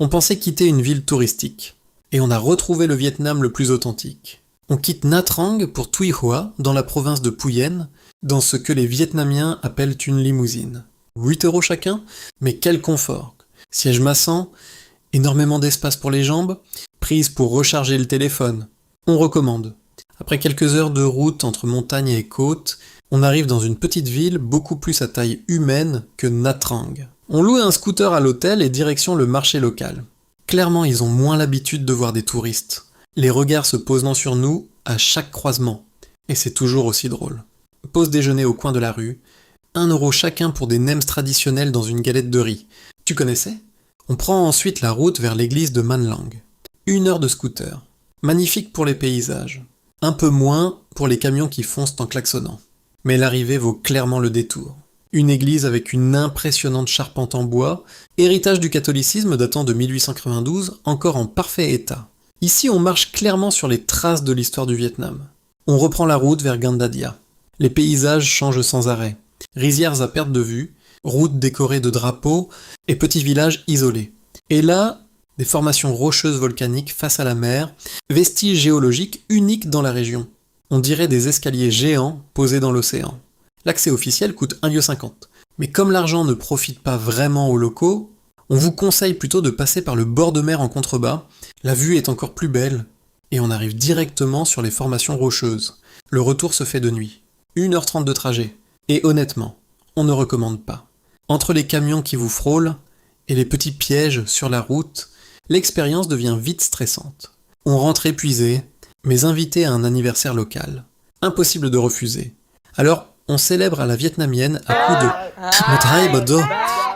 On pensait quitter une ville touristique. Et on a retrouvé le Vietnam le plus authentique. On quitte Nha Trang pour Tuy Hoa, dans la province de Phuyen, dans ce que les Vietnamiens appellent une limousine. 8 € chacun, mais quel confort. Siège massant, énormément d'espace pour les jambes, prise pour recharger le téléphone. On recommande. Après quelques heures de route entre montagnes et côtes, on arrive dans une petite ville beaucoup plus à taille humaine que Nha Trang. On loue un scooter à l'hôtel et direction le marché local. Clairement, ils ont moins l'habitude de voir des touristes. Les regards se posant sur nous à chaque croisement. Et c'est toujours aussi drôle. Pause déjeuner au coin de la rue. 1 € chacun pour des nems traditionnels dans une galette de riz. Tu connaissais? On prend ensuite la route vers l'église de Man Lang. 1 heure de scooter. Magnifique pour les paysages. Un peu moins pour les camions qui foncent en klaxonnant. Mais l'arrivée vaut clairement le détour. Une église avec une impressionnante charpente en bois, héritage du catholicisme datant de 1892, encore en parfait état. Ici, on marche clairement sur les traces de l'histoire du Vietnam. On reprend la route vers Gan Dadia. Les paysages changent sans arrêt. Rizières à perte de vue, routes décorées de drapeaux et petits villages isolés. Et là, des formations rocheuses volcaniques face à la mer, vestiges géologiques uniques dans la région. On dirait des escaliers géants posés dans l'océan. L'accès officiel coûte 1,50 €. Mais comme l'argent ne profite pas vraiment aux locaux, on vous conseille plutôt de passer par le bord de mer en contrebas, la vue est encore plus belle, et on arrive directement sur les formations rocheuses. Le retour se fait de nuit. 1 h 30 de trajet. Et honnêtement, on ne recommande pas. Entre les camions qui vous frôlent et les petits pièges sur la route, l'expérience devient vite stressante. On rentre épuisé, mais invité à un anniversaire local. Impossible de refuser. Alors, on célèbre à la vietnamienne à coups de Một Hai Ba Do,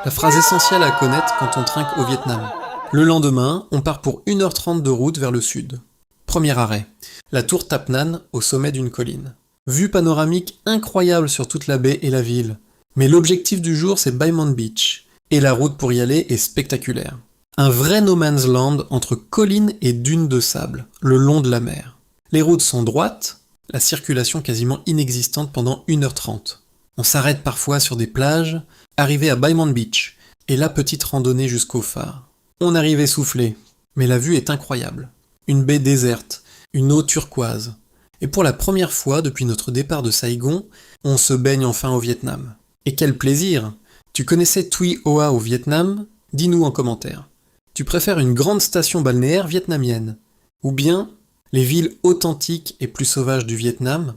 la phrase essentielle à connaître quand on trinque au Vietnam. Le lendemain, on part pour 1 h 30 de route vers le sud. Premier arrêt, la tour Tap Nan au sommet d'une colline. Vue panoramique incroyable sur toute la baie et la ville. Mais l'objectif du jour, c'est Bai Mon Beach. Et la route pour y aller est spectaculaire. Un vrai no man's land entre collines et dunes de sable, le long de la mer. Les routes sont droites, la circulation quasiment inexistante pendant 1 h 30. On s'arrête parfois sur des plages, arrivé à Bai Mon Beach, et la petite randonnée jusqu'au phare. On arrive essoufflé, mais la vue est incroyable. Une baie déserte, une eau turquoise. Et pour la première fois depuis notre départ de Saigon, on se baigne enfin au Vietnam. Et quel plaisir! Tu connaissais Tuy Hoa au Vietnam? Dis-nous en commentaire. Tu préfères une grande station balnéaire vietnamienne? Ou bien les villes authentiques et plus sauvages du Vietnam?